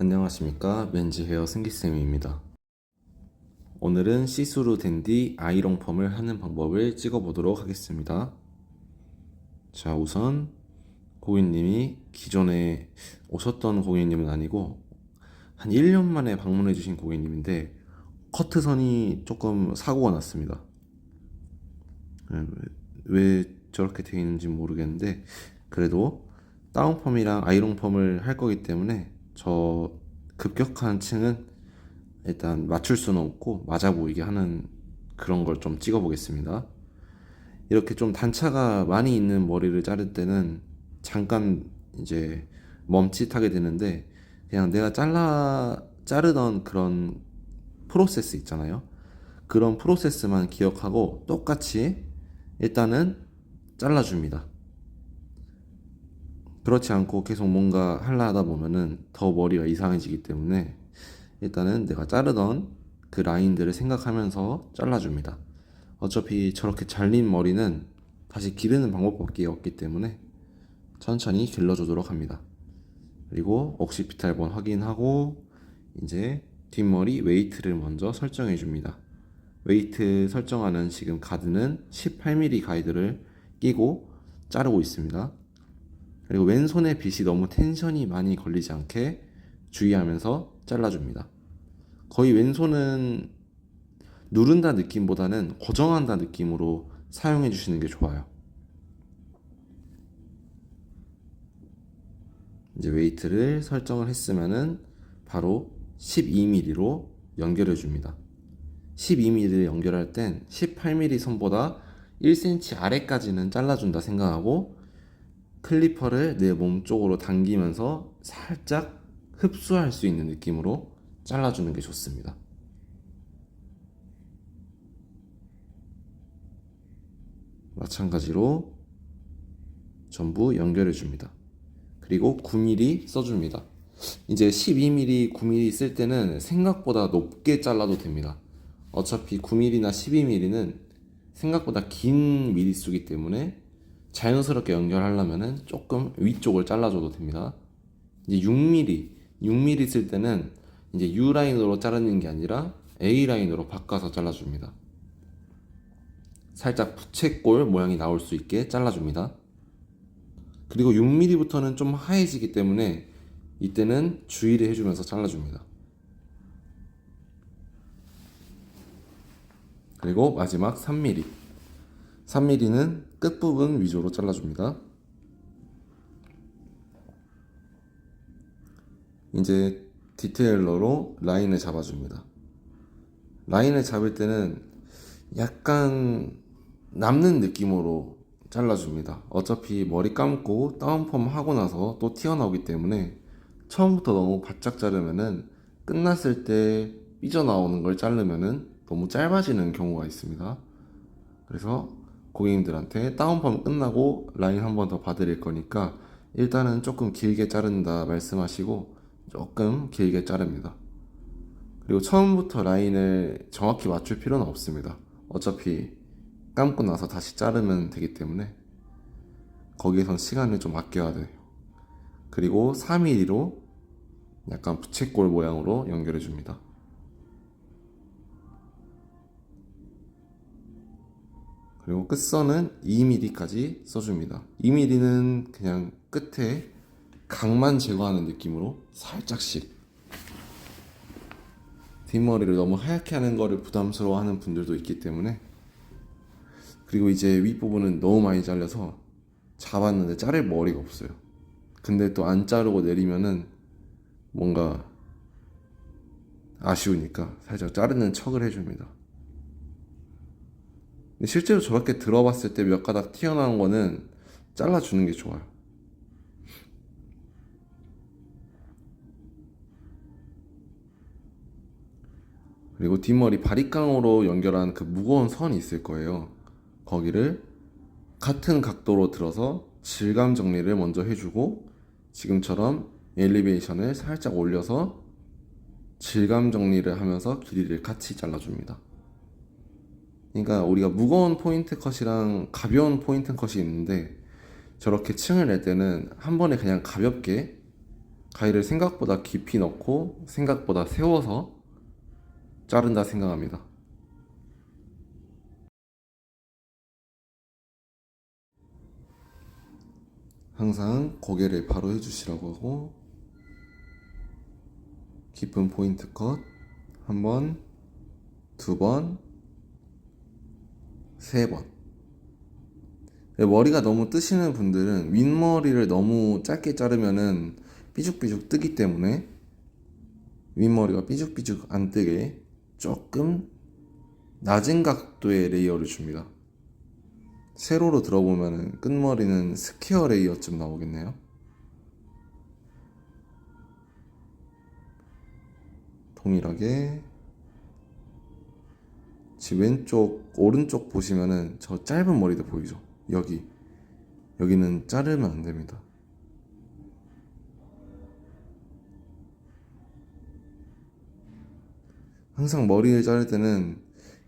안녕하십니까, 맨즈 헤어 승기쌤입니다. 오늘은 시스루 된 뒤 아이롱 펌을 하는 방법을 찍어보도록 하겠습니다. 자, 우선 고객님이 기존에 오셨던 고객님은 아니고 한 1년 만에 방문해 주신 고객님인데 커트선이 조금 사고가 났습니다. 왜 저렇게 되어 있는지 모르겠는데 그래도 다운펌이랑 아이롱 펌을 할 거기 때문에 저 급격한 층은 일단 맞출 수는 없고 맞아 보이게 하는 그런 걸 좀 찍어 보겠습니다. 이렇게 좀 단차가 많이 있는 머리를 자를 때는 잠깐 이제 멈칫하게 되는데 그냥 내가 자르던 그런 프로세스 있잖아요. 그런 프로세스만 기억하고 똑같이 일단은 잘라줍니다. 그렇지 않고 계속 뭔가 하려 하다 보면은 더 머리가 이상해지기 때문에 일단은 내가 자르던 그 라인들을 생각하면서 잘라줍니다. 어차피 저렇게 잘린 머리는 다시 기르는 방법밖에 없기 때문에 천천히 길러주도록 합니다. 그리고 옥시피탈 번 확인하고 이제 뒷머리 웨이트를 먼저 설정해 줍니다. 웨이트 설정하는 지금 가드는 18mm 가이드를 끼고 자르고 있습니다. 그리고 왼손에 빗이 너무 텐션이 많이 걸리지 않게 주의하면서 잘라줍니다. 거의 왼손은 누른다 느낌보다는 고정한다 느낌으로 사용해 주시는 게 좋아요. 이제 웨이트를 설정을 했으면은 바로 12mm로 연결해 줍니다. 12mm를 연결할 땐 18mm 선보다 1cm 아래까지는 잘라준다 생각하고 클리퍼를 내 몸 쪽으로 당기면서 살짝 흡수할 수 있는 느낌으로 잘라주는 게 좋습니다. 마찬가지로 전부 연결해 줍니다. 그리고 9mm 써줍니다. 이제 12mm, 9mm 쓸 때는 생각보다 높게 잘라도 됩니다. 어차피 9mm나 12mm는 생각보다 긴 미리수기 때문에 자연스럽게 연결하려면 조금 위쪽을 잘라줘도 됩니다. 이제 6mm 쓸 때는 이제 U라인으로 자르는 게 아니라 A라인으로 바꿔서 잘라줍니다. 살짝 부채꼴 모양이 나올 수 있게 잘라줍니다. 그리고 6mm부터는 좀 하얘지기 때문에 이때는 주의를 해주면서 잘라줍니다. 그리고 마지막 3mm. 3mm는 끝부분 위주로 잘라줍니다. 이제 디테일러로 라인을 잡아줍니다. 라인을 잡을 때는 약간 남는 느낌으로 잘라줍니다. 어차피 머리 감고 다운펌 하고 나서 또 튀어나오기 때문에 처음부터 너무 바짝 자르면은 끝났을 때 삐져나오는 걸 자르면은 너무 짧아지는 경우가 있습니다. 그래서 고객님들한테 다운펌 끝나고 라인 한 번 더 봐드릴 거니까 일단은 조금 길게 자른다 말씀하시고 조금 길게 자릅니다. 그리고 처음부터 라인을 정확히 맞출 필요는 없습니다. 어차피 감고 나서 다시 자르면 되기 때문에 거기에선 시간을 좀 아껴야 돼요. 그리고 3mm로 약간 부채꼴 모양으로 연결해 줍니다. 그리고 끝선은 2mm까지 써줍니다. 2mm는 그냥 끝에 각만 제거하는 느낌으로 살짝씩. 뒷머리를 너무 하얗게 하는 거를 부담스러워하는 분들도 있기 때문에. 그리고 이제 윗부분은 너무 많이 잘려서 잡았는데 자를 머리가 없어요. 근데 또 안 자르고 내리면은 뭔가 아쉬우니까 살짝 자르는 척을 해줍니다. 근데 실제로 저렇게 들어봤을 때 몇 가닥 튀어나온 거는 잘라주는 게 좋아요. 그리고 뒷머리 바리깡으로 연결한 그 무거운 선이 있을 거예요. 거기를 같은 각도로 들어서 질감 정리를 먼저 해주고 지금처럼 엘리베이션을 살짝 올려서 질감 정리를 하면서 길이를 같이 잘라줍니다. 그러니까 우리가 무거운 포인트 컷이랑 가벼운 포인트 컷이 있는데 저렇게 층을 낼 때는 한 번에 그냥 가볍게 가위를 생각보다 깊이 넣고 생각보다 세워서 자른다 생각합니다. 항상 고개를 바로 해주시라고 하고, 깊은 포인트 컷 한 번, 두 번, 세 번. 머리가 너무 뜨시는 분들은 윗머리를 너무 짧게 자르면은 삐죽삐죽 뜨기 때문에 윗머리가 삐죽삐죽 안 뜨게 조금 낮은 각도의 레이어를 줍니다. 세로로 들어보면은 끝머리는 스퀘어 레이어쯤 나오겠네요. 동일하게 지금 왼쪽 오른쪽 보시면은 저 짧은 머리도 보이죠. 여기는 자르면 안 됩니다. 항상 머리를 자를 때는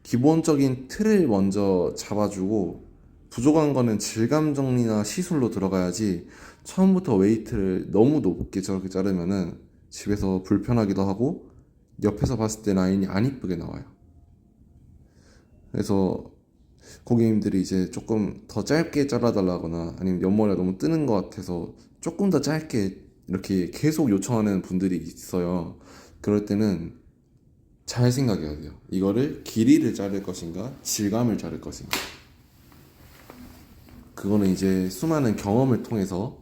기본적인 틀을 먼저 잡아주고, 부족한 거는 질감 정리나 시술로 들어가야지 처음부터 웨이트를 너무 높게 저렇게 자르면은 집에서 불편하기도 하고 옆에서 봤을 때 라인이 안 이쁘게 나와요. 그래서 고객님들이 이제 조금 더 짧게 잘라달라거나 아니면 옆머리가 너무 뜨는 것 같아서 조금 더 짧게 이렇게 계속 요청하는 분들이 있어요. 그럴 때는 잘 생각해야 돼요. 이거를 길이를 자를 것인가 질감을 자를 것인가. 그거는 이제 수많은 경험을 통해서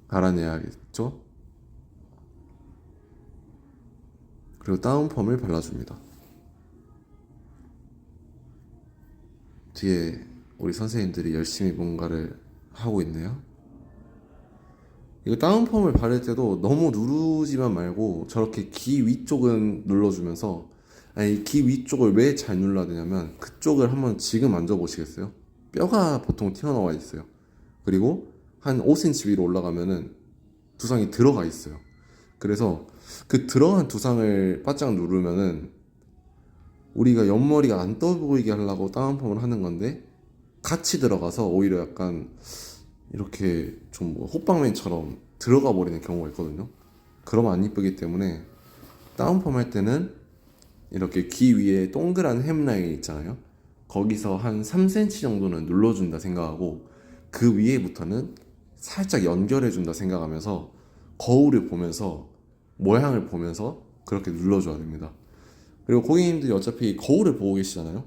알아내야겠죠. 그리고 다운펌을 발라줍니다. 뒤에 우리 선생님들이 열심히 뭔가를 하고 있네요. 이거 다운펌을 바를 때도 너무 누르지만 말고 저렇게 귀 위쪽은 눌러주면서, 아니 귀 위쪽을 왜 잘 눌러야 되냐면 그쪽을 한번 지금 만져보시겠어요? 뼈가 보통 튀어나와 있어요. 그리고 한 5cm 위로 올라가면은 두상이 들어가 있어요. 그래서 그 들어간 두상을 바짝 누르면은 우리가 옆머리가 안 떠 보이게 하려고 다운펌을 하는 건데 같이 들어가서 오히려 약간 이렇게 좀 뭐 호빵맨처럼 들어가 버리는 경우가 있거든요. 그러면 안 이쁘기 때문에 다운펌 할 때는 이렇게 귀 위에 동그란 햄라인 있잖아요. 거기서 한 3cm 정도는 눌러준다 생각하고 그 위에부터는 살짝 연결해준다 생각하면서 거울을 보면서 모양을 보면서 그렇게 눌러줘야 됩니다. 그리고 고객님들이 어차피 거울을 보고 계시잖아요.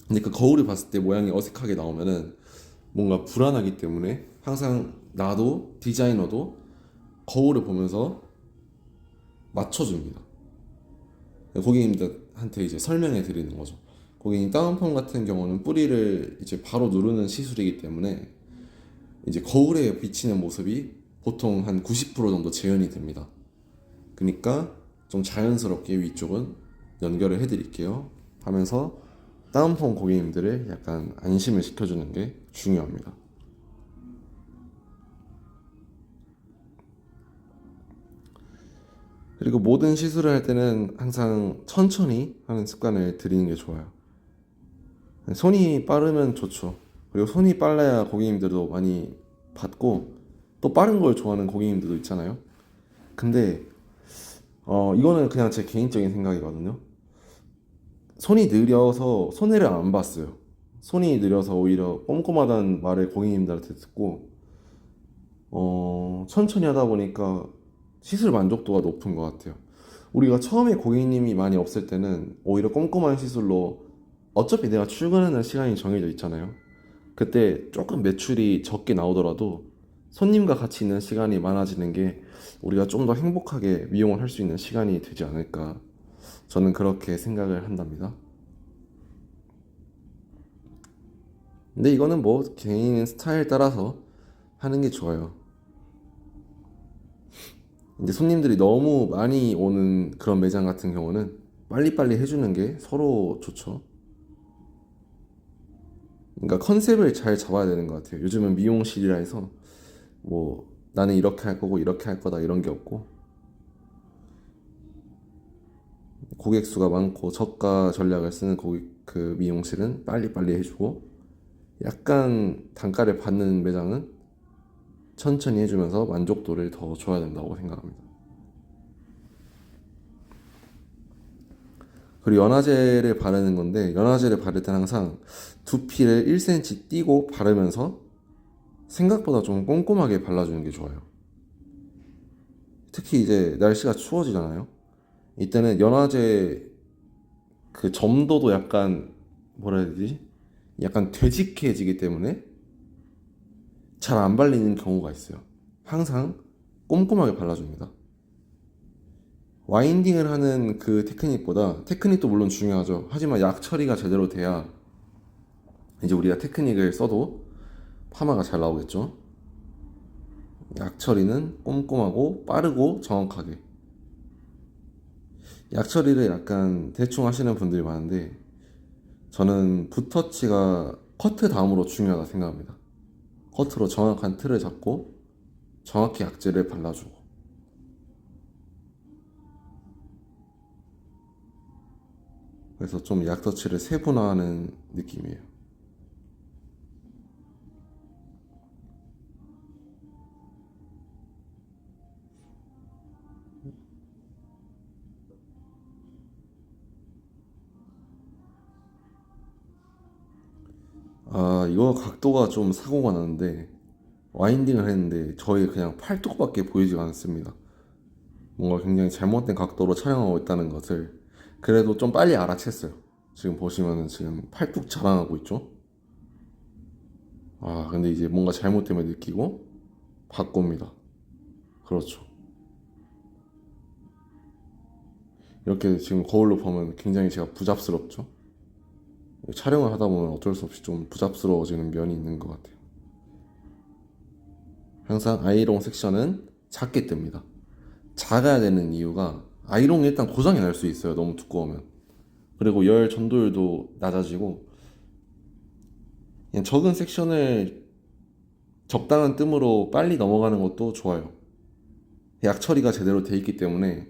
근데 그 거울을 봤을 때 모양이 어색하게 나오면은 뭔가 불안하기 때문에 항상 나도 디자이너도 거울을 보면서 맞춰줍니다. 고객님들한테 이제 설명해 드리는 거죠. 고객님 다운펌 같은 경우는 뿌리를 이제 바로 누르는 시술이기 때문에 이제 거울에 비치는 모습이 보통 한 90% 정도 재현이 됩니다. 그러니까 좀 자연스럽게 위쪽은 연결을 해드릴게요 하면서 다운펌 고객님들을 약간 안심을 시켜주는 게 중요합니다. 그리고 모든 시술을 할 때는 항상 천천히 하는 습관을 들이는 게 좋아요. 손이 빠르면 좋죠. 그리고 손이 빨라야 고객님들도 많이 받고 또 빠른 걸 좋아하는 고객님들도 있잖아요. 근데 이거는 그냥 제 개인적인 생각이거든요. 손이 느려서 손해를 안 봤어요. 손이 느려서 오히려 꼼꼼하다는 말을 고객님들한테 듣고 천천히 하다 보니까 시술 만족도가 높은 것 같아요. 우리가 처음에 고객님이 많이 없을 때는 오히려 꼼꼼한 시술로 어차피 내가 출근하는 시간이 정해져 있잖아요. 그때 조금 매출이 적게 나오더라도 손님과 같이 있는 시간이 많아지는 게 우리가 좀 더 행복하게 미용을 할 수 있는 시간이 되지 않을까, 저는 그렇게 생각을 한답니다. 근데 이거는 뭐 개인 스타일 따라서 하는 게 좋아요. 이제 손님들이 너무 많이 오는 그런 매장 같은 경우는 빨리빨리 해주는 게 서로 좋죠. 그러니까 컨셉을 잘 잡아야 되는 것 같아요. 요즘은 미용실이라 해서 뭐 나는 이렇게 할 거고 이렇게 할 거다 이런 게 없고, 고객 수가 많고 저가 전략을 쓰는 그 미용실은 빨리빨리 해주고, 약간 단가를 받는 매장은 천천히 해주면서 만족도를 더 줘야 된다고 생각합니다. 그리고 연화제를 바르는 건데, 연화제를 바를 때는 항상 두피를 1cm 띄고 바르면서 생각보다 좀 꼼꼼하게 발라주는 게 좋아요. 특히 이제 날씨가 추워지잖아요. 이때는 연화제 그 점도도 약간 뭐라 해야 되지? 약간 되직해지기 때문에 잘 안 발리는 경우가 있어요. 항상 꼼꼼하게 발라줍니다. 와인딩을 하는 그 테크닉보다, 테크닉도 물론 중요하죠. 하지만 약 처리가 제대로 돼야 이제 우리가 테크닉을 써도 파마가 잘 나오겠죠. 약 처리는 꼼꼼하고 빠르고 정확하게. 약 처리를 약간 대충 하시는 분들이 많은데, 저는 붓터치가 커트 다음으로 중요하다 생각합니다. 커트로 정확한 틀을 잡고 정확히 약재를 발라주고. 그래서 좀 약터치를 세분화하는 느낌이에요. 아, 이거 각도가 좀 사고가 나는데, 와인딩을 했는데 저희 그냥 팔뚝밖에 보이지 않습니다. 뭔가 굉장히 잘못된 각도로 촬영하고 있다는 것을 그래도 좀 빨리 알아챘어요. 지금 보시면은 지금 팔뚝 자랑하고 있죠. 아, 근데 이제 뭔가 잘못됨을 느끼고 바꿉니다. 그렇죠. 이렇게 지금 거울로 보면 굉장히 제가 부잡스럽죠. 촬영을 하다 보면 어쩔 수 없이 좀 부잡스러워지는 면이 있는 것 같아요. 항상 아이롱 섹션은 작게 뜹니다. 작아야 되는 이유가, 아이롱이 일단 고장이 날 수 있어요. 너무 두꺼우면. 그리고 열 전도율도 낮아지고, 그냥 적은 섹션을 적당한 뜸으로 빨리 넘어가는 것도 좋아요. 약 처리가 제대로 돼 있기 때문에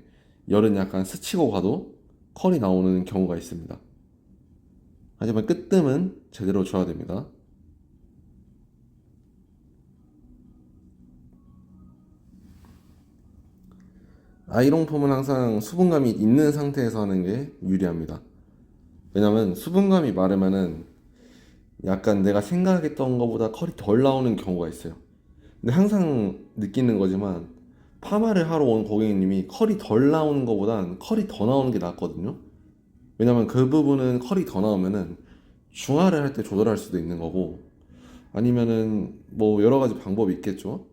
열은 약간 스치고 가도 컬이 나오는 경우가 있습니다. 하지만 끝뜸은 제대로 줘야 됩니다. 아이롱 펌은 항상 수분감이 있는 상태에서 하는 게 유리합니다. 왜냐면 수분감이 마르면은 약간 내가 생각했던 것보다 컬이 덜 나오는 경우가 있어요. 근데 항상 느끼는 거지만, 파마를 하러 온 고객님이 컬이 덜 나오는 것보단 컬이 더 나오는 게 낫거든요. 왜냐면 그 부분은 컬이 더 나오면은 중화를 할 때 조절할 수도 있는 거고, 아니면은 뭐 여러 가지 방법이 있겠죠.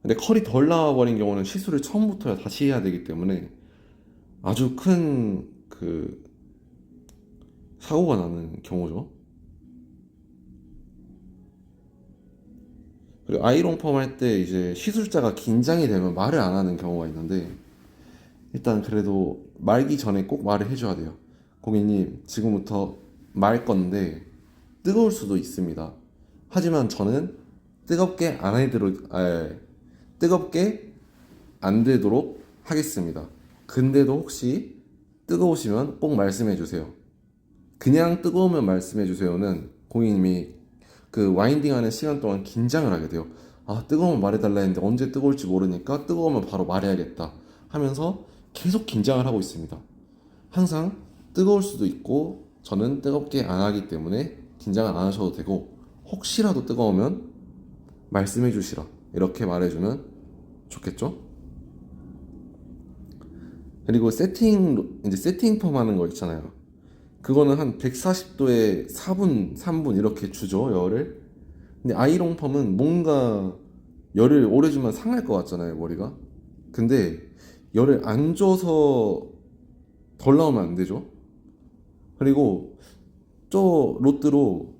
근데 컬이 덜 나와버린 경우는 시술을 처음부터 다시 해야 되기 때문에 아주 큰 그 사고가 나는 경우죠. 그리고 아이롱 펌 할 때 이제 시술자가 긴장이 되면 말을 안 하는 경우가 있는데, 일단 그래도 말기 전에 꼭 말을 해줘야 돼요. 고객님, 지금부터 말 건데 뜨거울 수도 있습니다. 하지만 저는 뜨겁게 안 해도록, 뜨겁게 안 되도록 하겠습니다. 근데도 혹시 뜨거우시면 꼭 말씀해 주세요. 그냥 뜨거우면 말씀해 주세요는 고객님이 그 와인딩 하는 시간 동안 긴장을 하게 돼요. 아, 뜨거우면 말해달라 했는데 언제 뜨거울지 모르니까 뜨거우면 바로 말해야겠다 하면서 계속 긴장을 하고 있습니다. 항상 뜨거울 수도 있고 저는 뜨겁게 안 하기 때문에 긴장을 안 하셔도 되고, 혹시라도 뜨거우면 말씀해 주시라 이렇게 말해주면 좋겠죠? 그리고 이제 세팅 펌 하는 거 있잖아요. 그거는 한 140도에 4분, 3분 이렇게 주죠, 열을. 근데 아이롱 펌은 뭔가 열을 오래 주면 상할 것 같잖아요, 머리가. 근데 열을 안 줘서 덜 나오면 안 되죠. 그리고 저 로드로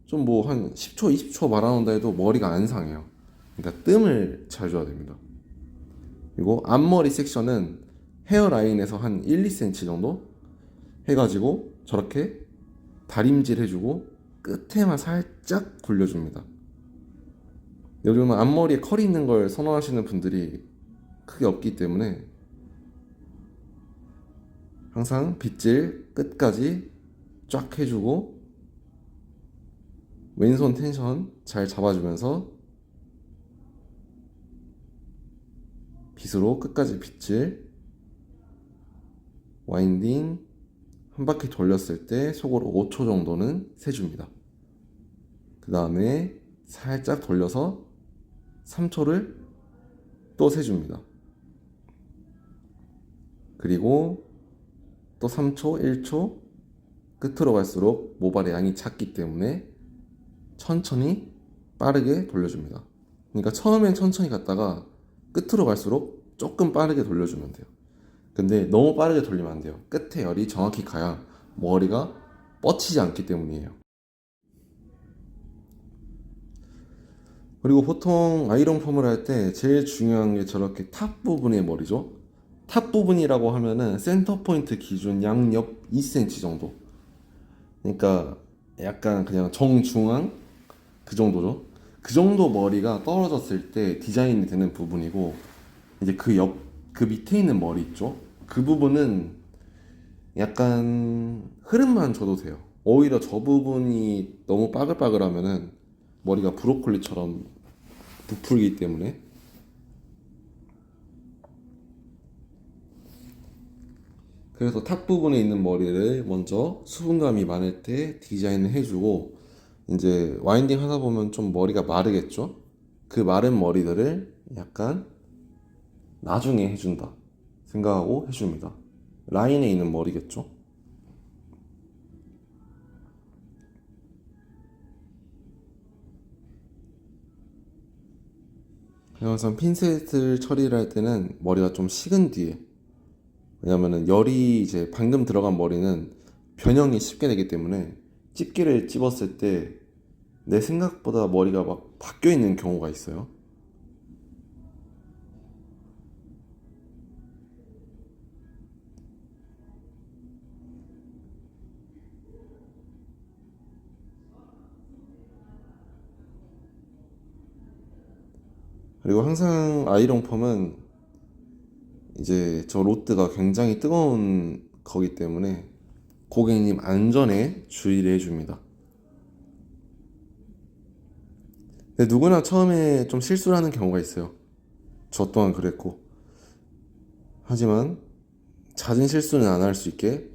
좀 뭐 한 10초, 20초 말아놓는다 해도 머리가 안 상해요. 그러니까 뜸을 잘 줘야 됩니다. 그리고 앞머리 섹션은 헤어라인에서 한 1, 2cm 정도 해가지고 저렇게 다림질 해주고 끝에만 살짝 굴려줍니다. 요즘은 앞머리에 컬이 있는 걸 선호하시는 분들이 크게 없기 때문에 항상 빗질 끝까지 쫙 해주고 왼손 텐션 잘 잡아주면서 빗으로 끝까지 빗질, 와인딩 한 바퀴 돌렸을 때 속으로 5초 정도는 세줍니다. 그 다음에 살짝 돌려서 3초를 또 세줍니다. 그리고 또 3초, 1초, 끝으로 갈수록 모발의 양이 작기 때문에 천천히 빠르게 돌려줍니다. 그러니까 처음엔 천천히 갔다가 끝으로 갈수록 조금 빠르게 돌려주면 돼요. 근데 너무 빠르게 돌리면 안 돼요. 끝에 열이 정확히 가야 머리가 뻗치지 않기 때문이에요. 그리고 보통 아이롱 펌을 할 때 제일 중요한 게 저렇게 탑 부분의 머리죠. 탑 부분이라고 하면은 센터 포인트 기준 양옆 2cm 정도. 그러니까 약간 그냥 정중앙 그 정도죠. 그 정도 머리가 떨어졌을 때 디자인이 되는 부분이고, 이제 그 밑에 있는 머리 있죠? 그 부분은 약간 흐름만 줘도 돼요. 오히려 저 부분이 너무 빠글빠글하면은 머리가 브로콜리처럼 부풀기 때문에. 그래서 탑 부분에 있는 머리를 먼저 수분감이 많을 때 디자인을 해주고, 이제 와인딩 하다 보면 좀 머리가 마르겠죠? 그 마른 머리들을 약간 나중에 해준다 생각하고 해줍니다. 라인에 있는 머리겠죠? 항상 핀셋을 처리를 할 때는 머리가 좀 식은 뒤에, 왜냐면은 열이 이제 방금 들어간 머리는 변형이 쉽게 되기 때문에 집게를 찝었을 때 내 생각보다 머리가 막 바뀌어 있는 경우가 있어요. 그리고 항상 아이롱 펌은 이제 저 로드가 굉장히 뜨거운 거기 때문에 고객님 안전에 주의를 해줍니다. 근데 누구나 처음에 좀 실수를 하는 경우가 있어요. 저 또한 그랬고. 하지만 잦은 실수는 안 할 수 있게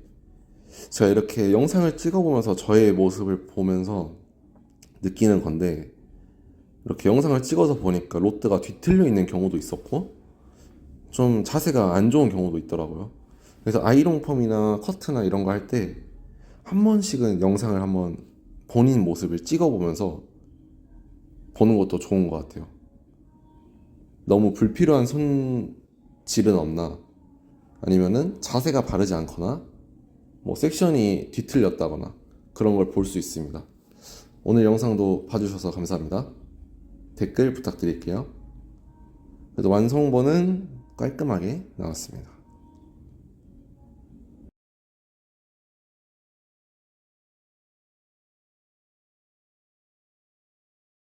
제가 이렇게 영상을 찍어보면서 저의 모습을 보면서 느끼는 건데, 이렇게 영상을 찍어서 보니까 로드가 뒤틀려 있는 경우도 있었고 좀 자세가 안 좋은 경우도 있더라고요. 그래서 아이롱 펌이나 커트나 이런 거 할 때 한 번씩은 영상을 한번 본인 모습을 찍어보면서 보는 것도 좋은 것 같아요. 너무 불필요한 손질은 없나, 아니면은 자세가 바르지 않거나 뭐 섹션이 뒤틀렸다거나 그런 걸 볼 수 있습니다. 오늘 영상도 봐주셔서 감사합니다. 댓글 부탁드릴게요. 그래도 완성본은 깔끔하게 나왔습니다.